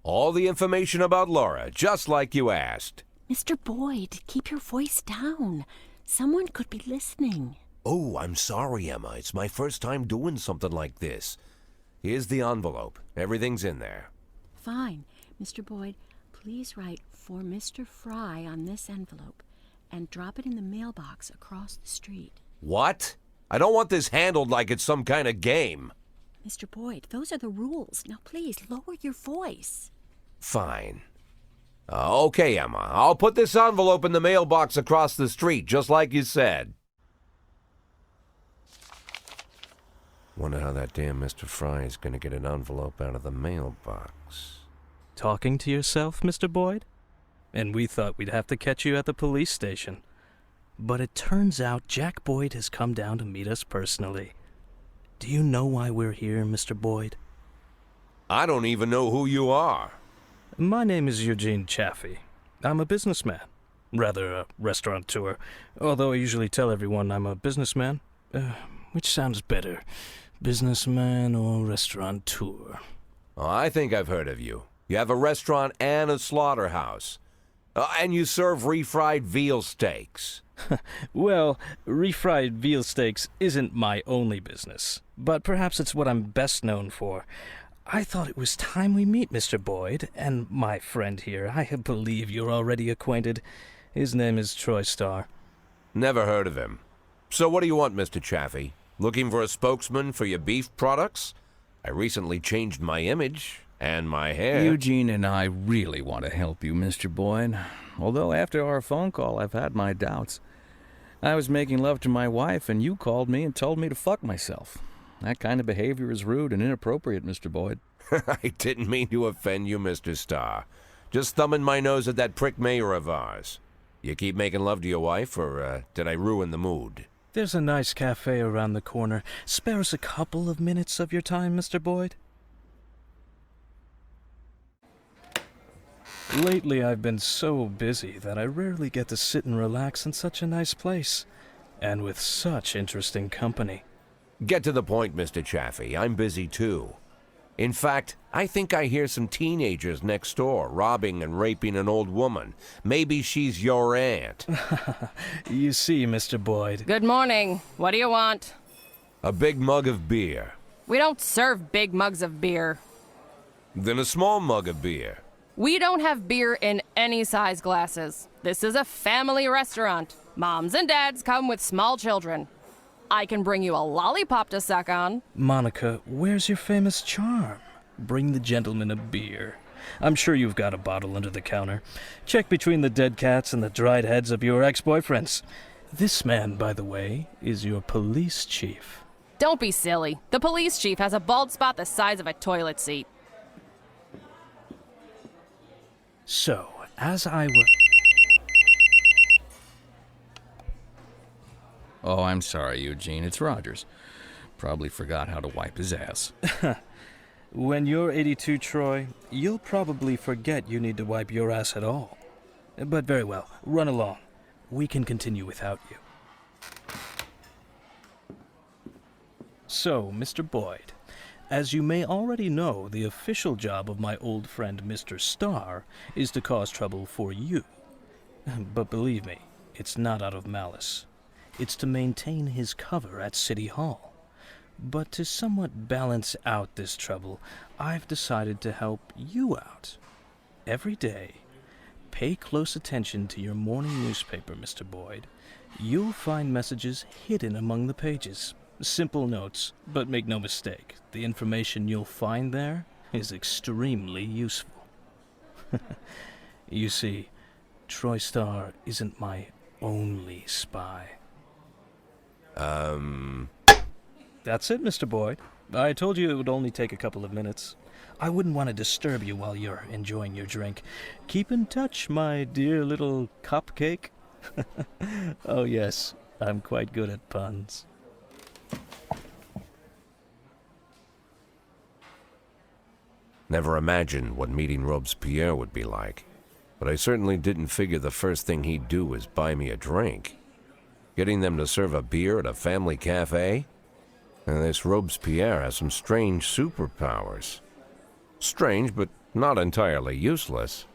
All the information about Laura, just like you asked. Mr. Boyd, keep your voice down. Someone could be listening. Oh, I'm sorry, Emma. It's my first time doing something like this. Here's the envelope. Everything's in there. Fine. Mr. Boyd, please write for Mr. Fry on this envelope and drop it in the mailbox across the street. What? I don't want this handled like it's some kind of game. Mr. Boyd, those are the rules. Now please lower your voice. Fine. Okay, Emma. I'll put this envelope in the mailbox across the street, just like you said. Wonder how that damn Mr. Fry is going to get an envelope out of the mailbox. Talking to yourself, Mr. Boyd? And we thought we'd have to catch you at the police station. But it turns out Jack Boyd has come down to meet us personally. Do you know why we're here, Mr. Boyd? I don't even know who you are. My name is Eugene Chaffee. I'm a businessman. Rather, a restaurateur. Although I usually tell everyone I'm a businessman. Which sounds better? Businessman or restaurateur? Oh, I think I've heard of you. You have a restaurant and a slaughterhouse. And you serve refried veal steaks. Well, refried veal steaks isn't my only business, but perhaps it's what I'm best known for. I thought it was time we meet Mr. Boyd, and my friend here. I believe you're already acquainted. His name is Troy Starr. Never heard of him. So what do you want, Mr. Chaffee? Looking for a spokesman for your beef products? I recently changed my image and my hair. Eugene and I really want to help you, Mr. Boyd. Although after our phone call, I've had my doubts. I was making love to my wife, and you called me and told me to fuck myself. That kind of behavior is rude and inappropriate, Mr. Boyd. I didn't mean to offend you, Mr. Starr. Just thumbing my nose at that prick mayor of ours. You keep making love to your wife, or did I ruin the mood? There's a nice cafe around the corner. Spare us a couple of minutes of your time, Mr. Boyd. Lately, I've been so busy that I rarely get to sit and relax in such a nice place, and with such interesting company. Get to the point, Mr. Chaffee. I'm busy too. In fact, I think I hear some teenagers next door robbing and raping an old woman. Maybe she's your aunt. You see, Mr. Boyd. Good morning. What do you want? A big mug of beer. We don't serve big mugs of beer. Then a small mug of beer. We don't have beer in any size glasses. This is a family restaurant. Moms and dads come with small children. I can bring you a lollipop to suck on. Monica, where's your famous charm? Bring the gentleman a beer. I'm sure you've got a bottle under the counter. Check between the dead cats and the dried heads of your ex-boyfriends. This man, by the way, is your police chief. Don't be silly. The police chief has a bald spot the size of a toilet seat. So, as I were... Oh, I'm sorry, Eugene. It's Rogers. Probably forgot how to wipe his ass. When you're 82, Troy, you'll probably forget you need to wipe your ass at all. But very well, run along. We can continue without you. So, Mr. Boyd, as you may already know, the official job of my old friend Mr. Starr is to cause trouble for you. But believe me, it's not out of malice. It's to maintain his cover at City Hall. But to somewhat balance out this trouble, I've decided to help you out. Every day, pay close attention to your morning newspaper, Mr. Boyd. You'll find messages hidden among the pages. Simple notes, but make no mistake, the information you'll find there is extremely useful. You see, Troy Starr isn't my only spy. That's it, Mr. Boyd. I told you it would only take a couple of minutes. I wouldn't want to disturb you while you're enjoying your drink. Keep in touch, my dear little cupcake. Oh yes, I'm quite good at puns. Never imagined what meeting Robespierre would be like. But I certainly didn't figure the first thing he'd do was buy me a drink. Getting them to serve a beer at a family cafe? And this Robespierre has some strange superpowers. Strange, but Not entirely useless.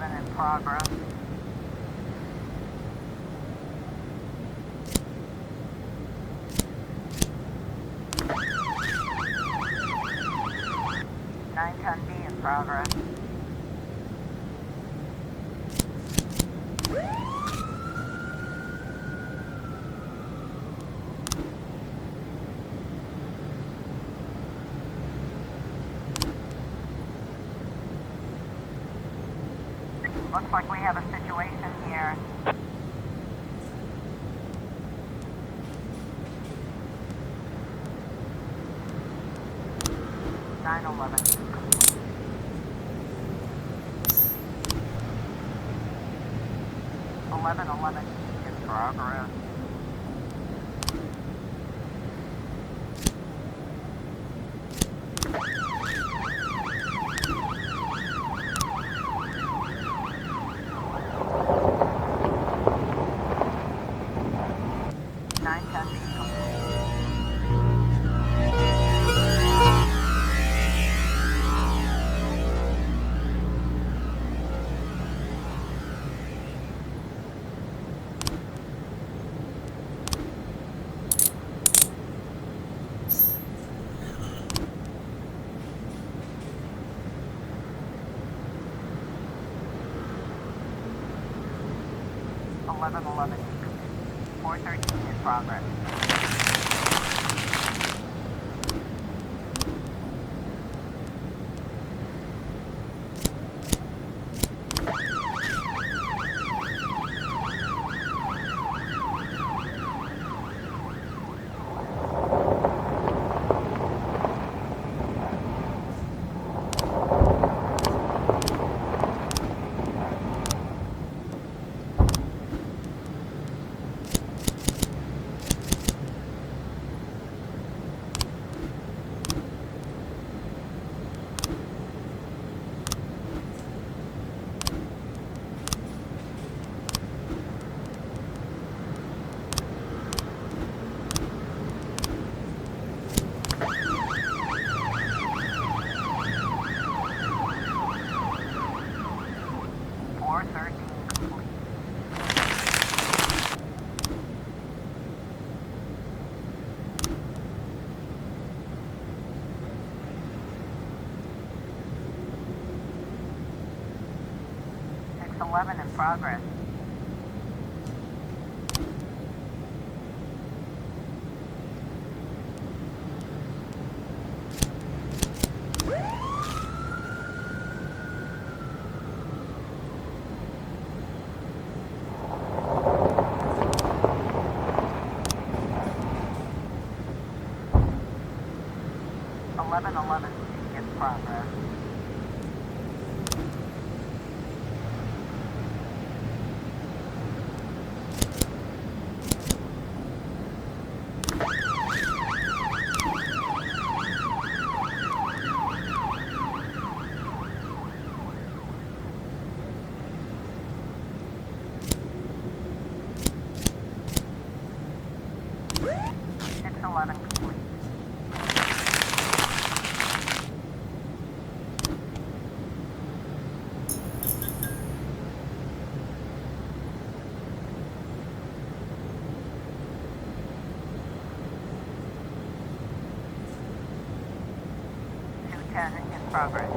In progress. Nine ton B in progress. Looks like we have a situation here. Nine 11. 11 in progress. Eleven. 413 in progress. 611 in progress. In progress. It's 11 complete. In progress.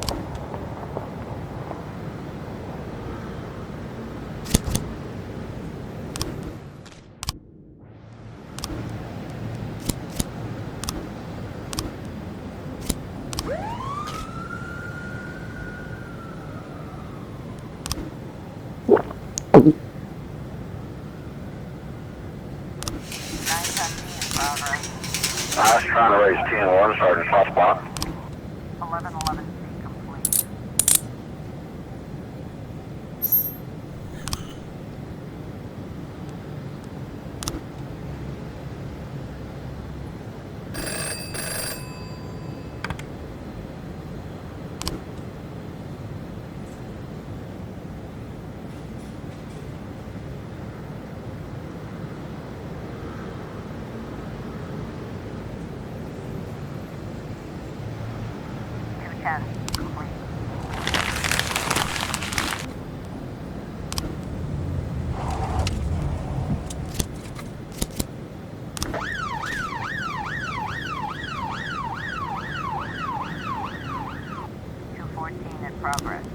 I was trying to raise 10-1, Sergeant Hotspot. 1111C complete. Complete. In progress.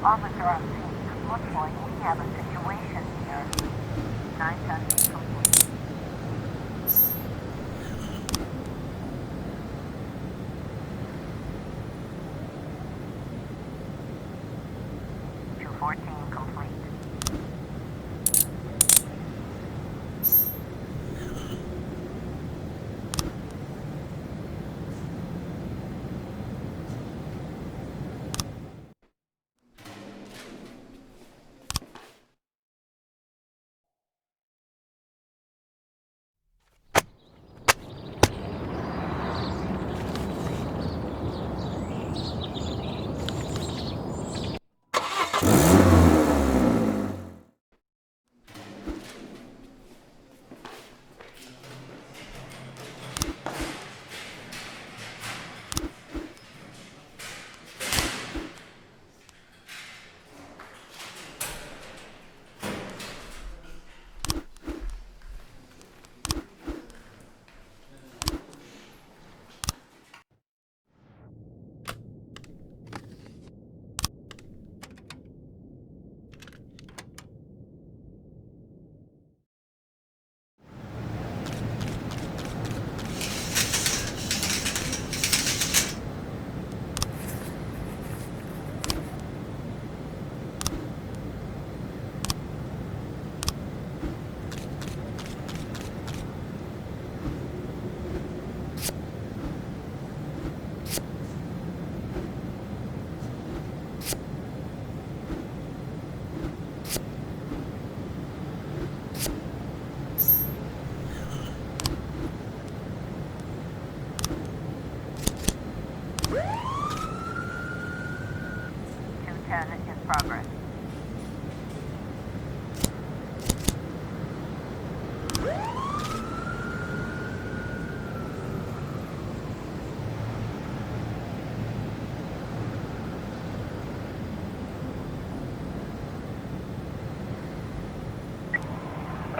Officer on scene, looks like we have a situation here. 910 complete.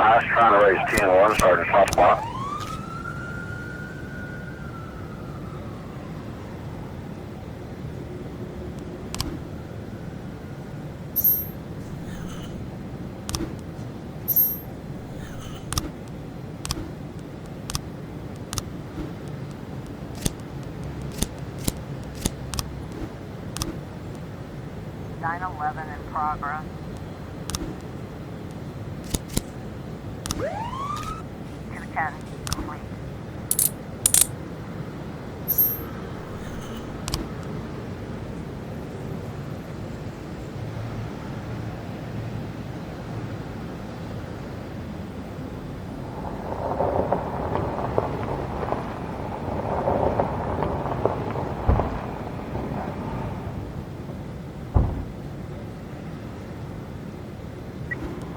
I was trying to raise 10-1, Sergeant Hot Spot. Nine 11 in progress. Two 10 complete.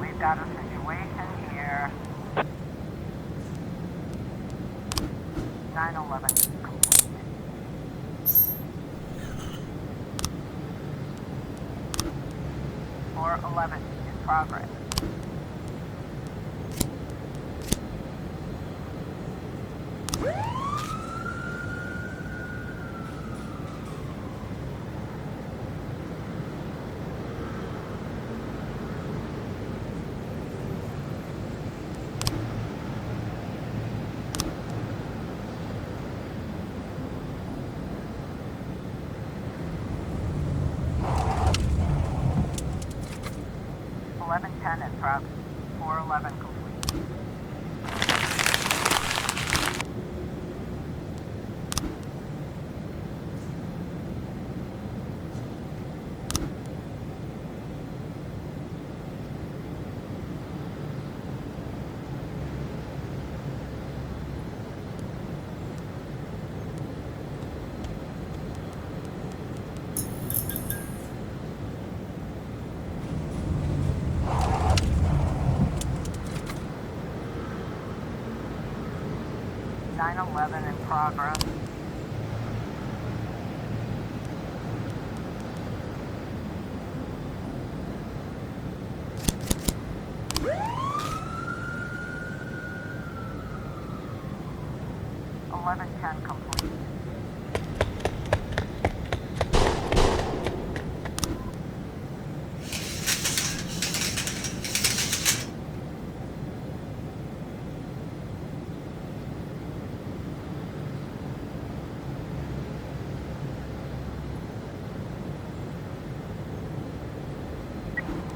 We've got a situation here. 911 complete. Four 11 in progress. Eleven 10 in progress. 411 complete. Nine 11 in progress. Eleven 10 complete.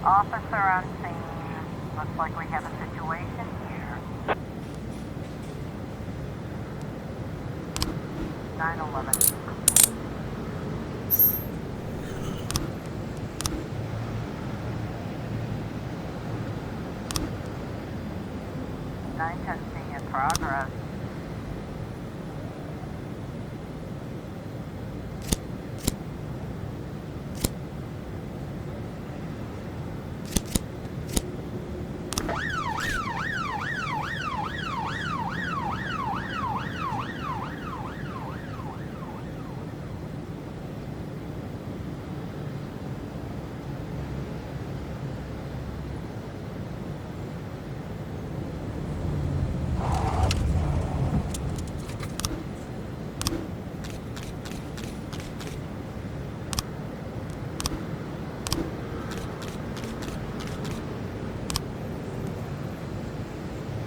Officer on scene. Looks like we have a situation here. 911. 910C in progress.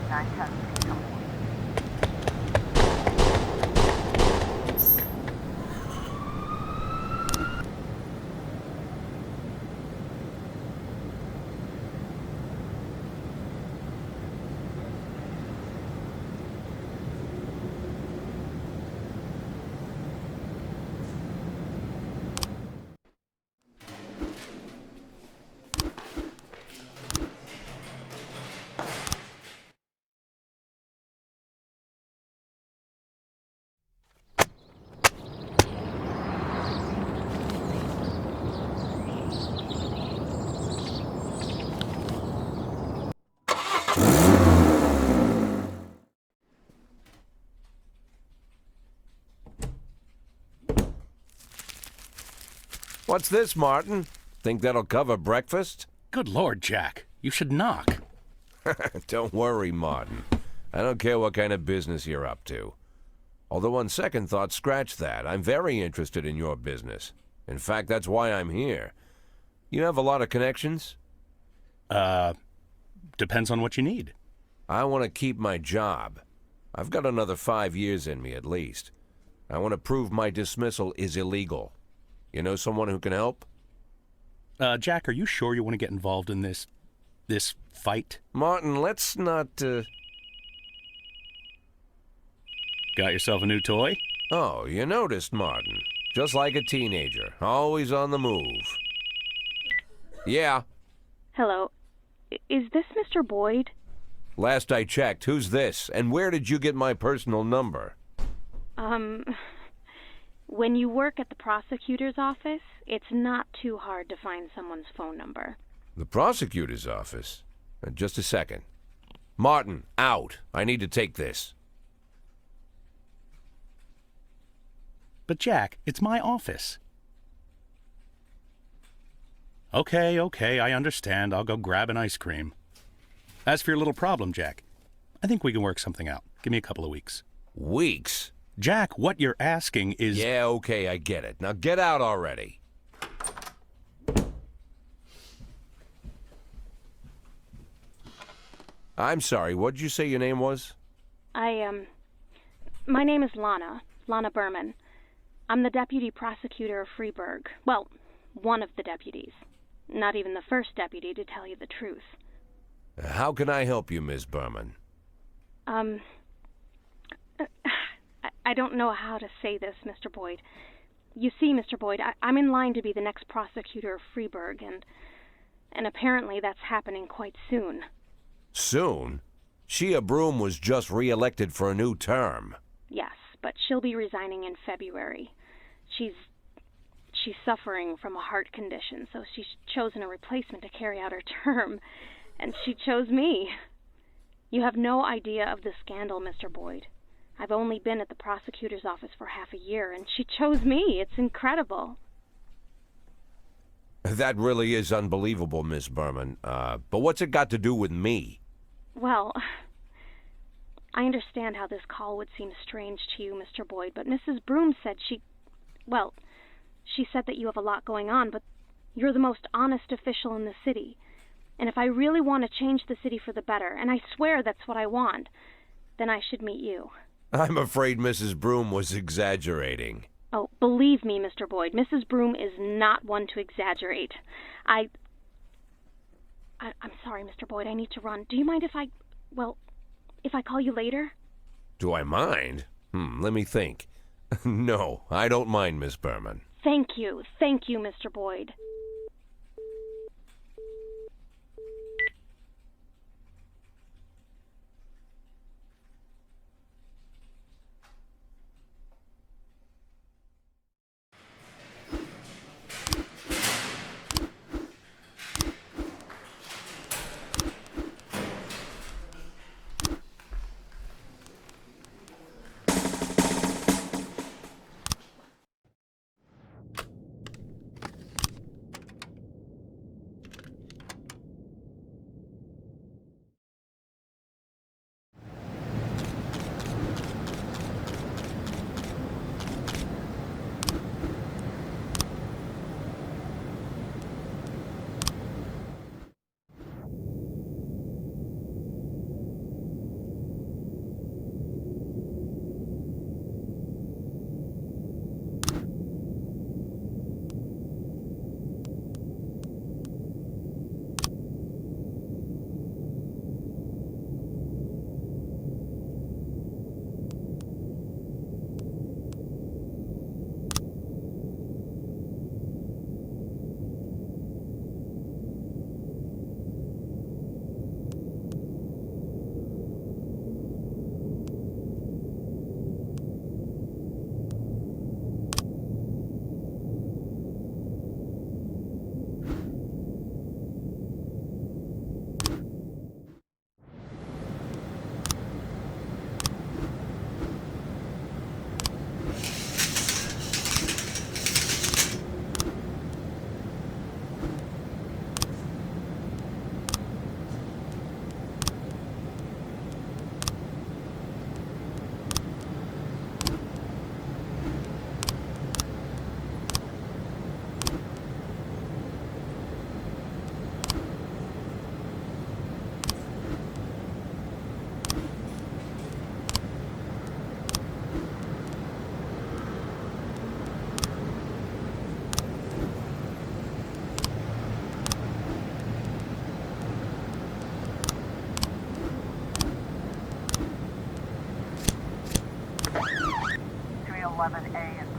Nine 10C complete. What's this, Martin? Think that'll cover breakfast? Good Lord, Jack. You should knock. Don't worry, Martin. I don't care what kind of business you're up to. Although on second thought, scratch that. I'm very interested in your business. In fact, that's why I'm here. You have a lot of connections? Depends on what you need. I want to keep my job. I've got another 5 years in me at least. I want to prove my dismissal is illegal. You know someone who can help? Jack, are you sure you want to get involved in this fight? Martin, let's not, Got yourself a new toy? Oh, you noticed, Martin. Just like a teenager, always on the move. Yeah. Hello. Is this Mr. Boyd? Last I checked, who's this? And where did you get my personal number? When you work at the prosecutor's office, it's not too hard to find someone's phone number. The prosecutor's office? Just a second. Martin, out. I need to take this. But Jack, it's my office. Okay, I understand. I'll go grab an ice cream. As for your little problem, Jack, I think we can work something out. Give me a couple of weeks. Weeks? Jack, what you're asking is... Yeah, okay, I get it. Now get out already. I'm sorry, what'd you say your name was? My name is Lana Berman. I'm the deputy prosecutor of Freeburg. Well, one of the deputies. Not even the first deputy, to tell you the truth. How can I help you, Miss Berman? I don't know how to say this, Mr. Boyd. You see, Mr. Boyd, I'm in line to be the next prosecutor of Freeburg, and apparently that's happening quite soon. Soon? Shea Broom was just re-elected for a new term. Yes, but she'll be resigning in February. She's suffering from a heart condition, so she's chosen a replacement to carry out her term, and she chose me. You have no idea of the scandal, Mr. Boyd. I've only been at the prosecutor's office for half a year, and she chose me. It's incredible. That really is unbelievable, Miss Berman. But what's it got to do with me? Well, I understand how this call would seem strange to you, Mr. Boyd, but Mrs. Broom said she said that you have a lot going on, but you're the most honest official in the city. And if I really want to change the city for the better, and I swear that's what I want, then I should meet you. I'm afraid Mrs. Broom was exaggerating. Oh, believe me, Mr. Boyd, Mrs. Broom is not one to exaggerate. I'm sorry, Mr. Boyd, I need to run. Do you mind if I call you later? Do I mind? Let me think. No, I don't mind, Miss Berman. Thank you, Mr. Boyd.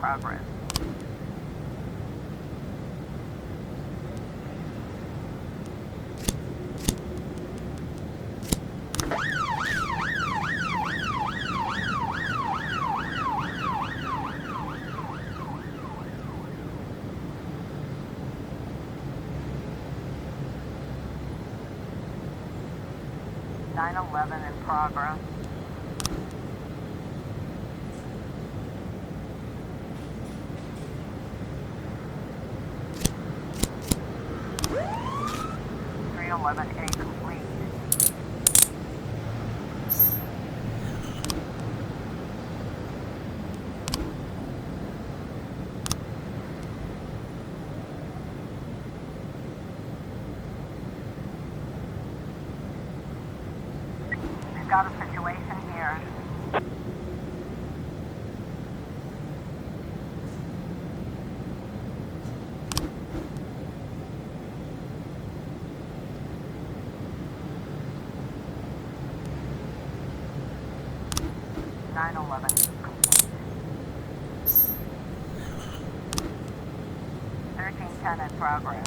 progress. Nine 11 in progress. Three 11A complete. We've got a situation here. Nine 11 complete. 1310 in progress.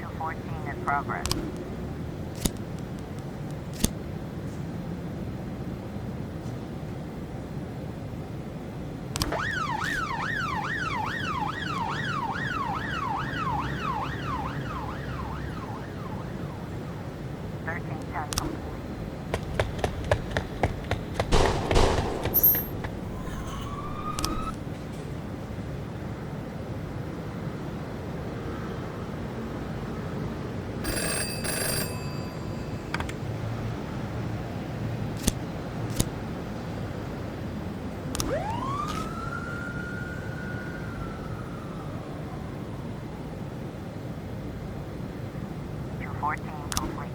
In progress. Complete.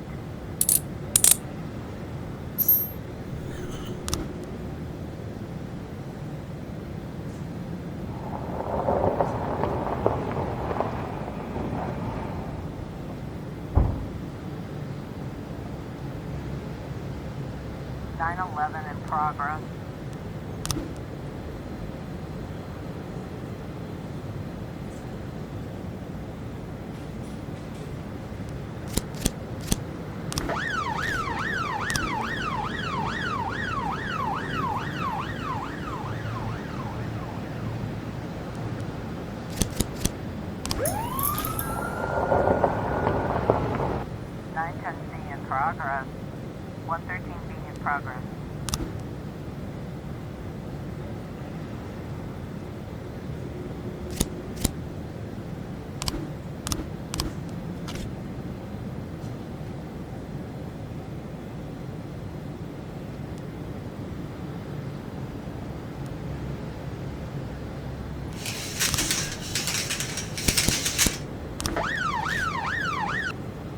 911 in progress. Progress. 113B in progress.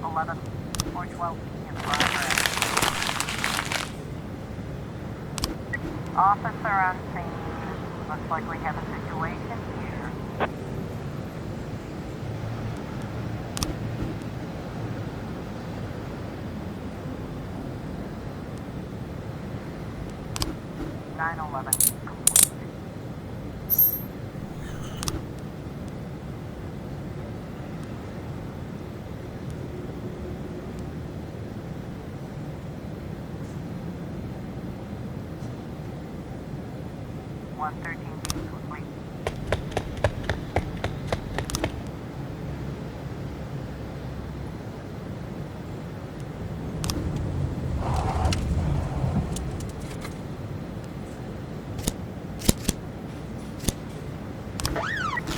Eleven 412 in progress. Officer on scene. Looks like we have a situation here. Nine 11 complete. One 13B complete.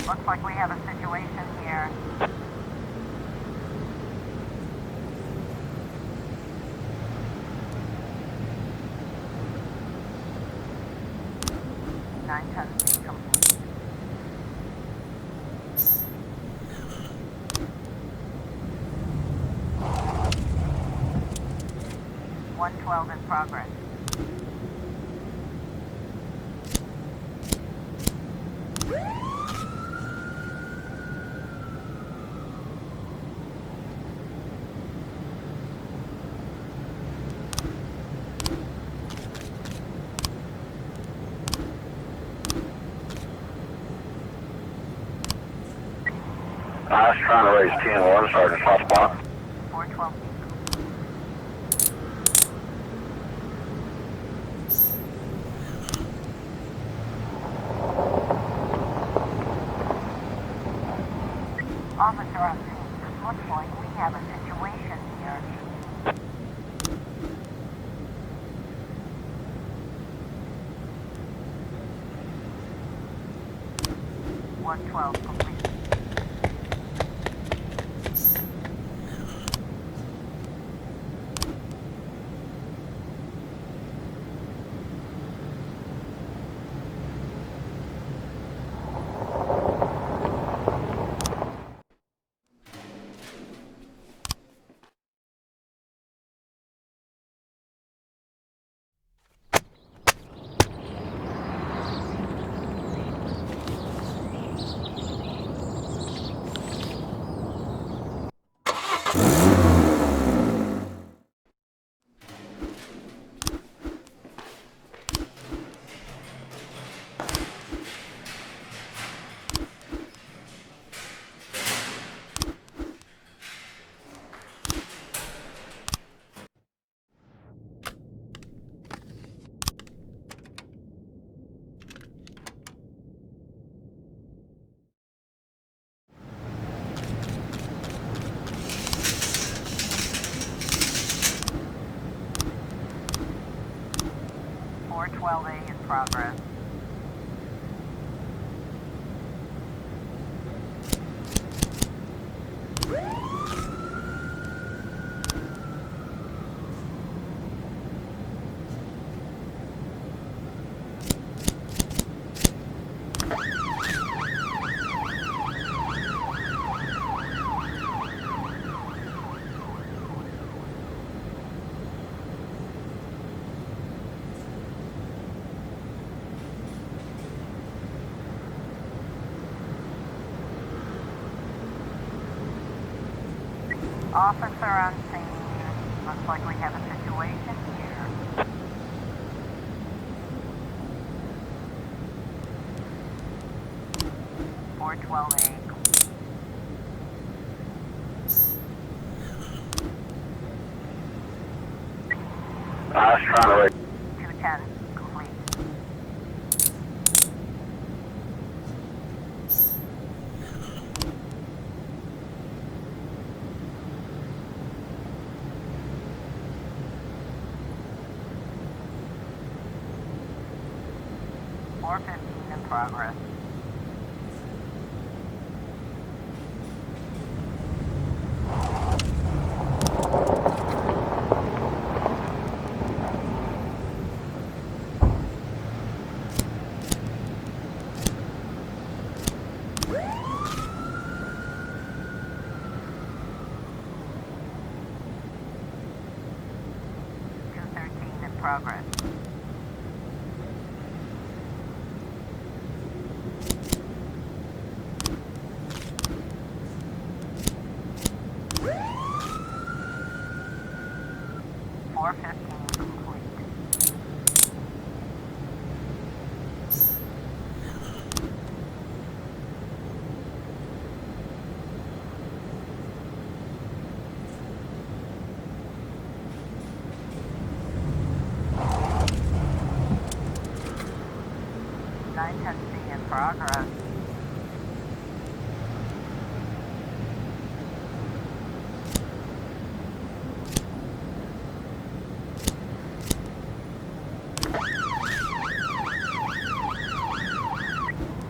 Looks like we have a situation here. Nine tons complete. 112 in progress. I was trying to raise 10-1, Sergeant Hotspot. 412. Officer on scene. Looks like we have a situation here. (112) complete. (412A) in progress. Officer on scene. Looks like we have a situation here. (412A) I was trying to raise 210 complete. (415 in progress. (213 in progress. (415 complete. (910C in progress.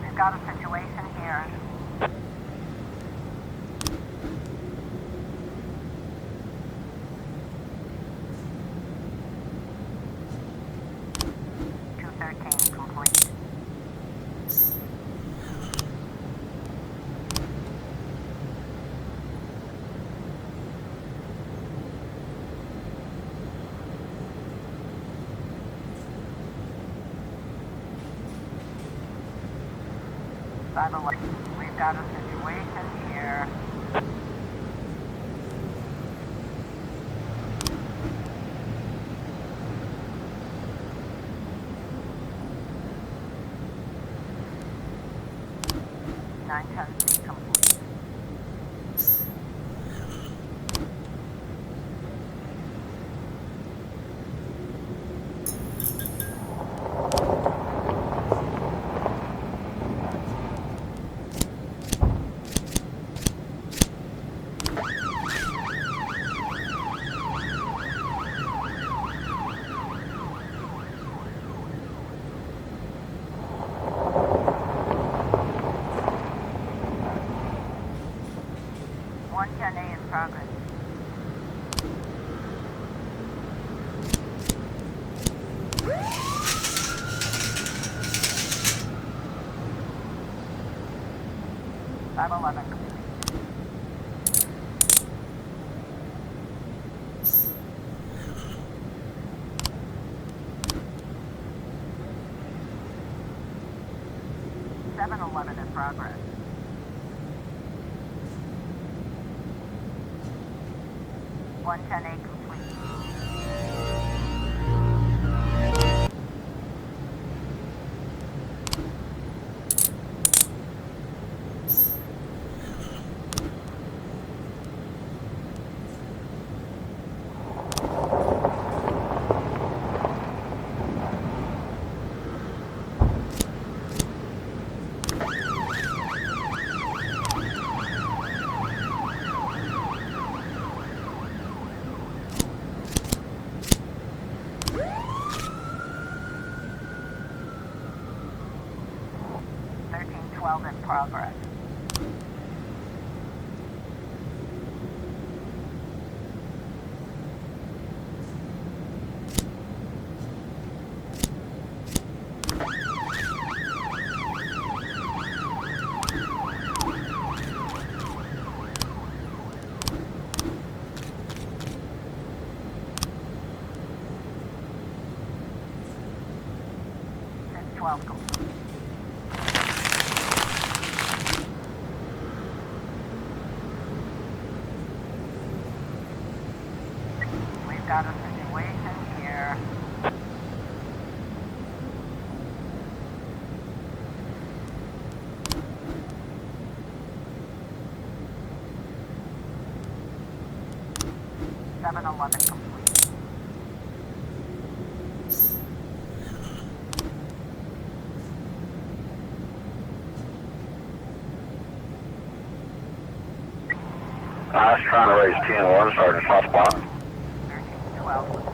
We've got a situation here. (213 complete. 511. We've got a situation here. Nine tons complete. One 10A in progress. Five 11 complete. Seven 11 in progress. One 10A complete. Thirteen 12 in progress. Six 12 complete. We've got a situation here. Seven 11 complete. I was trying to raise 10-1, Sergeant Hotspot. 13 12.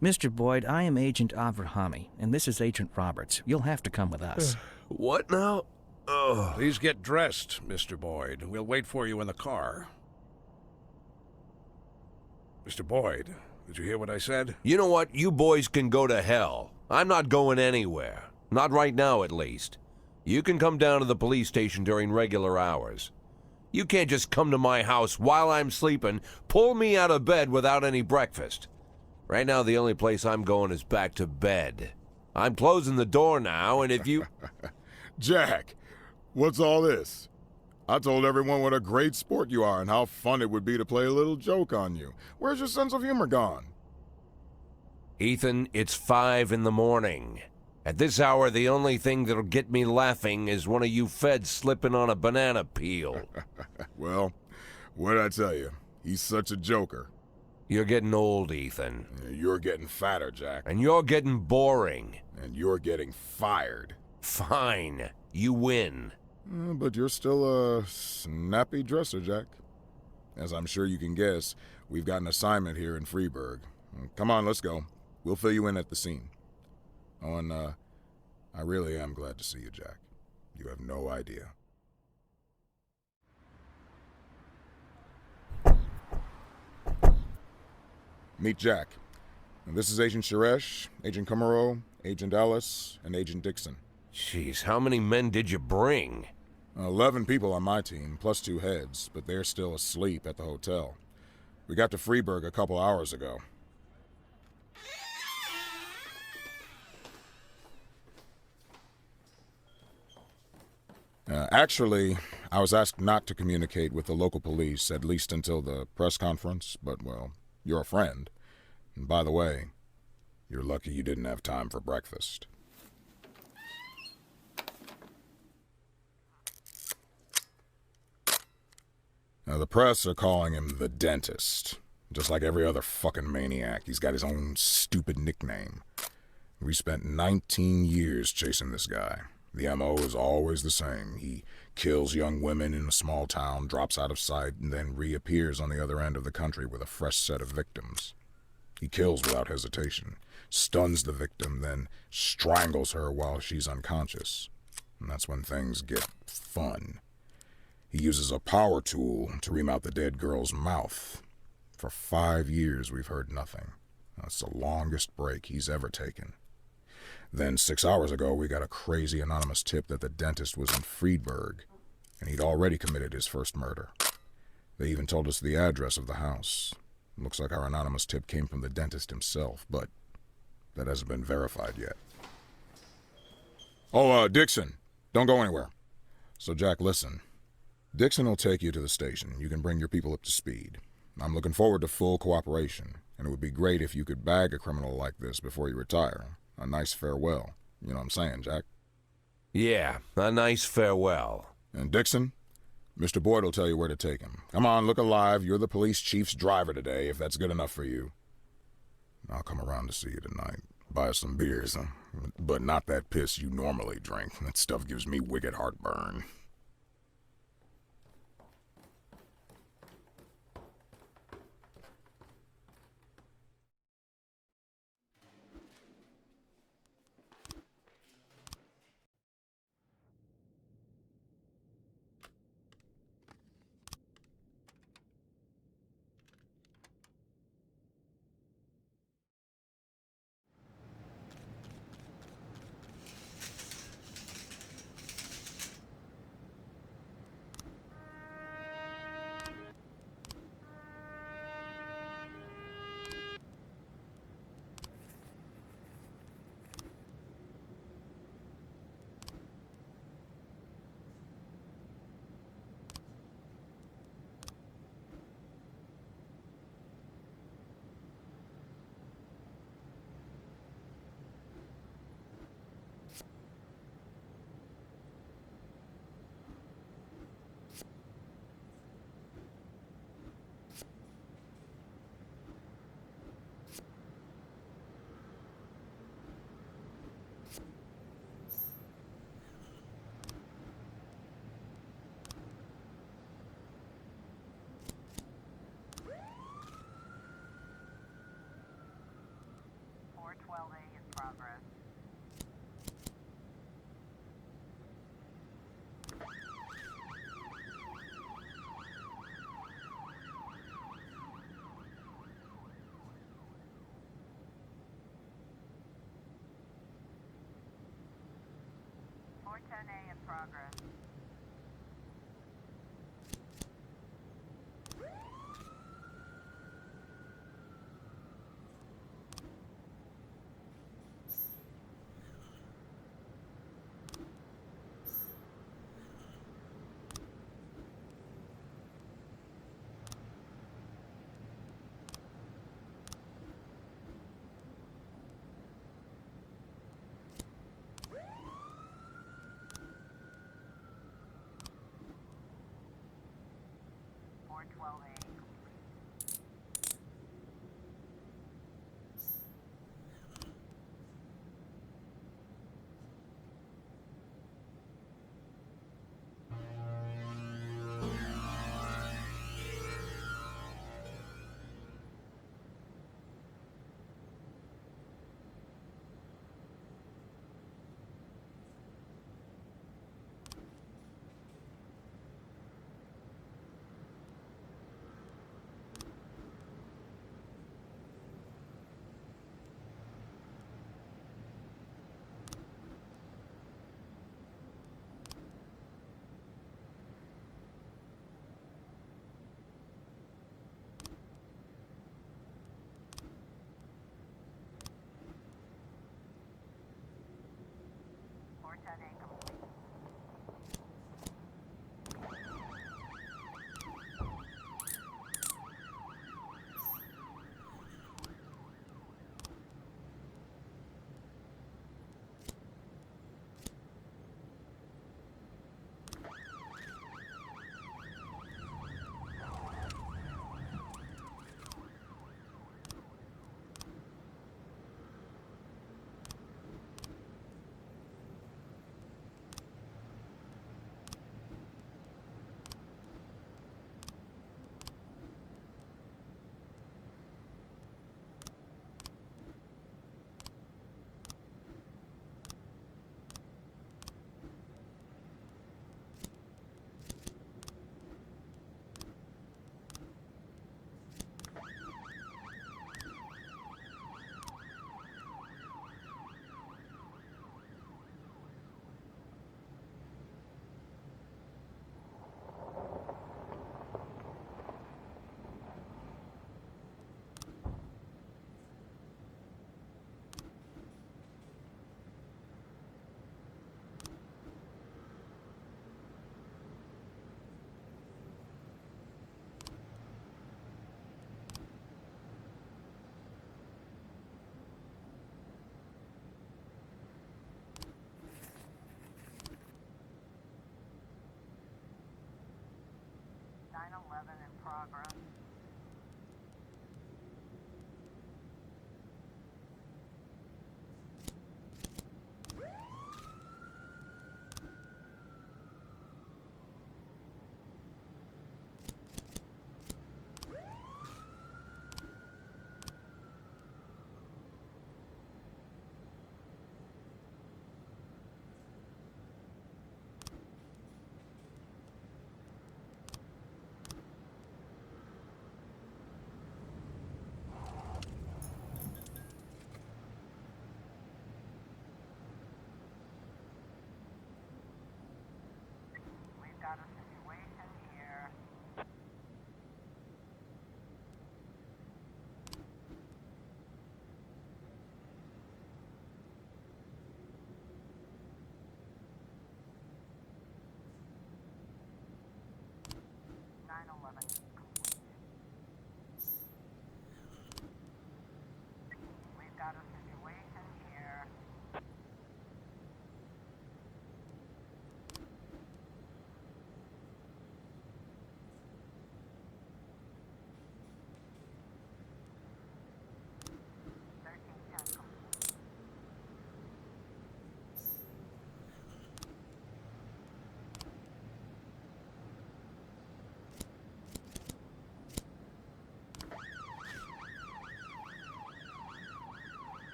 Mr. Boyd, I am Agent Avrahami, and this is Agent Roberts. You'll have to come with us. What now? Oh, Please get dressed, Mr. Boyd. We'll wait for you in the car. Mr. Boyd, did you hear what I said? you know what? You boys can go to hell. I'm not going anywhere. Not right now, at least. You can come down to the police station during regular hours. You can't just come to my house while I'm sleeping, pull me out of bed without any breakfast. Right now, the only place I'm going is back to bed. I'm closing the door now, and if you... Jack, what's all this? I told everyone what a great sport you are and how fun it would be to play a little joke on you. Where's your sense of humor gone? Ethan, it's 5 in the morning. At this hour, the only thing that'll get me laughing is one of you feds slipping on a banana peel. Well, what'd I tell you? He's such a joker. You're getting old, Ethan. You're getting fatter, Jack. And you're getting boring. And you're getting fired. Fine. You win. But you're still a snappy dresser, Jack. As I'm sure you can guess, we've got an assignment here in Freeburg. Come on, let's go. We'll fill you in at the scene. Oh, and I really am glad to see you, Jack. You have no idea. Meet Jack. And this is Agent Suresh, Agent Kumaro, Agent Ellis, and Agent Dixon. Jeez, how many men did you bring? 11 people on my team, plus 2 heads, but they're still asleep at the hotel. We got to Freeburg a couple hours ago. Actually, I was asked not to communicate with the local police, at least until the press conference, but, well, you're a friend. And by the way, you're lucky you didn't have time for breakfast. Now, the press are calling him the Dentist. Just like every other fucking maniac, he's got his own stupid nickname. We spent 19 years chasing this guy. The MO is always the same. He kills young women in a small town, drops out of sight, and then reappears on the other end of the country with a fresh set of victims. He kills without hesitation, stuns the victim, then strangles her while she's unconscious. And that's when things get fun. He uses a power tool to remount the dead girl's mouth. For 5 years, we've heard nothing. That's the longest break he's ever taken. Then 6 hours ago, we got a crazy anonymous tip that the dentist was in Freeburg, and he'd already committed his first murder. They even told us the address of the house. Looks like our anonymous tip came from the dentist himself, but that hasn't been verified yet. Oh, Dixon, don't go anywhere. So, Jack, listen. Dixon will take you to the station. You can bring your people up to speed. I'm looking forward to full cooperation, and it would be great if you could bag a criminal like this before you retire. A nice farewell. You know what I'm saying, Jack? Yeah, a nice farewell. And Dixon, Mr. Boyd will tell you where to take him. Come on, look alive. You're the police chief's driver today, if that's good enough for you. I'll come around to see you tonight. Buy us some beers, huh? But not that piss you normally drink. That stuff gives me wicked heartburn. Progress. A in progress.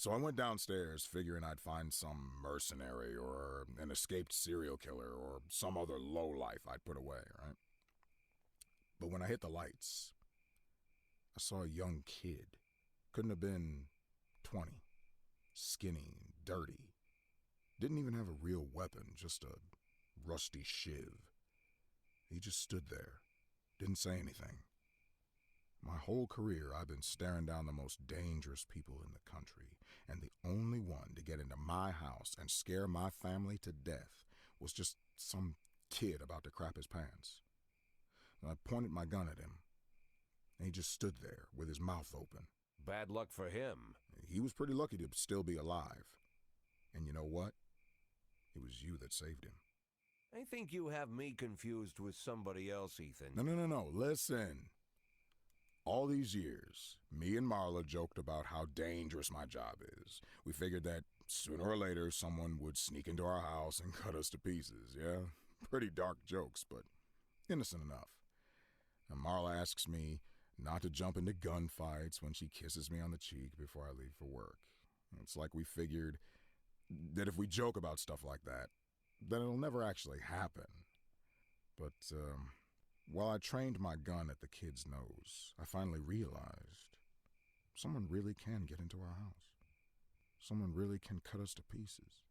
So I went downstairs figuring I'd find some mercenary or an escaped serial killer or some other lowlife I'd put away, right? But when I hit the lights, I saw a young kid. Couldn't have been 20. Skinny, dirty. Didn't even have a real weapon, just a rusty shiv. He just stood there, didn't say anything. My whole career, I've been staring down the most dangerous people in the country, and the only one to get into my house and scare my family to death was just some kid about to crap his pants. And I pointed my gun at him, and he just stood there with his mouth open. Bad luck for him. He was pretty lucky to still be alive. And you know what? It was you that saved him. I think you have me confused with somebody else, Ethan. No. Listen. All these years, me and Marla joked about how dangerous my job is. We figured that sooner or later someone would sneak into our house and cut us to pieces, yeah? Pretty dark jokes, but innocent enough. And Marla asks me not to jump into gunfights when she kisses me on the cheek before I leave for work. It's like we figured that if we joke about stuff like that, then it'll never actually happen. But, while I trained my gun at the kid's nose, I finally realized someone really can get into our house. Someone really can cut us to pieces.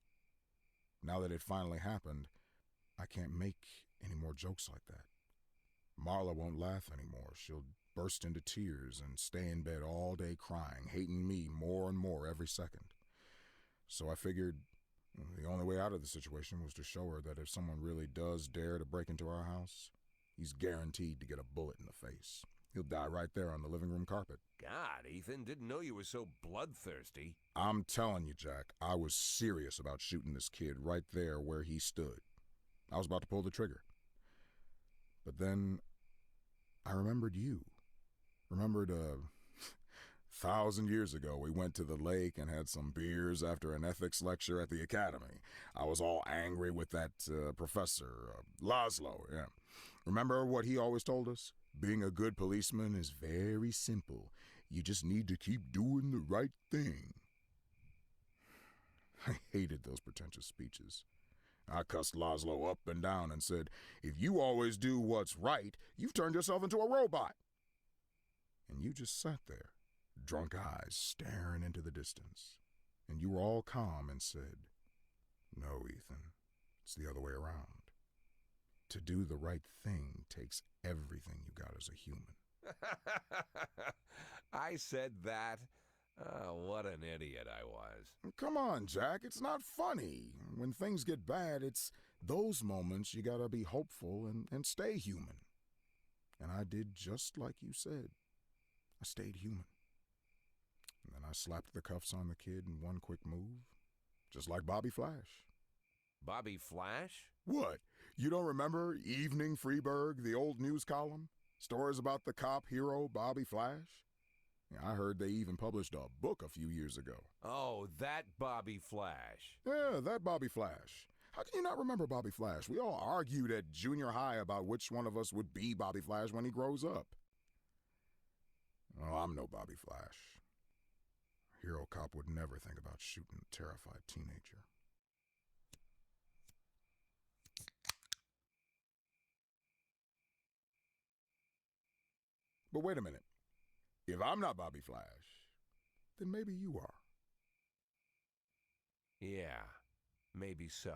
Now that it finally happened, I can't make any more jokes like that. Marla won't laugh anymore. She'll burst into tears and stay in bed all day crying, hating me more and more every second. So I figured the only way out of the situation was to show her that if someone really does dare to break into our house, he's guaranteed to get a bullet in the face. He'll die right there on the living room carpet. God, Ethan, didn't know you were so bloodthirsty. I'm telling you, Jack, I was serious about shooting this kid right there where he stood. I was about to pull the trigger. But then I remembered you. Remembered 1,000 years ago, we went to the lake and had some beers after an ethics lecture at the academy. I was all angry with that professor, Laszlo, yeah. Remember what he always told us? Being a good policeman is very simple. You just need to keep doing the right thing. I hated those pretentious speeches. I cussed Laszlo up and down and said, if you always do what's right, you've turned yourself into a robot. And you just sat there, drunk eyes staring into the distance. And you were all calm and said, no, Ethan, it's the other way around. To do the right thing takes everything you got as a human. I said that. Oh, what an idiot I was. Come on, Jack, it's not funny. When things get bad, it's those moments you gotta be hopeful and stay human. And I did just like you said. I stayed human. And then I slapped the cuffs on the kid in one quick move, just like Bobby Flash. Bobby Flash? What? You don't remember Evening Freeburg, the old news column? Stories about the cop hero Bobby Flash? I heard they even published a book a few years ago. Oh, that Bobby Flash. Yeah, that Bobby Flash. How can you not remember Bobby Flash? We all argued at junior high about which one of us would be Bobby Flash when he grows up. Well, I'm no Bobby Flash. A hero cop would never think about shooting a terrified teenager. But wait a minute. If I'm not Bobby Flash, then maybe you are. Yeah, maybe so.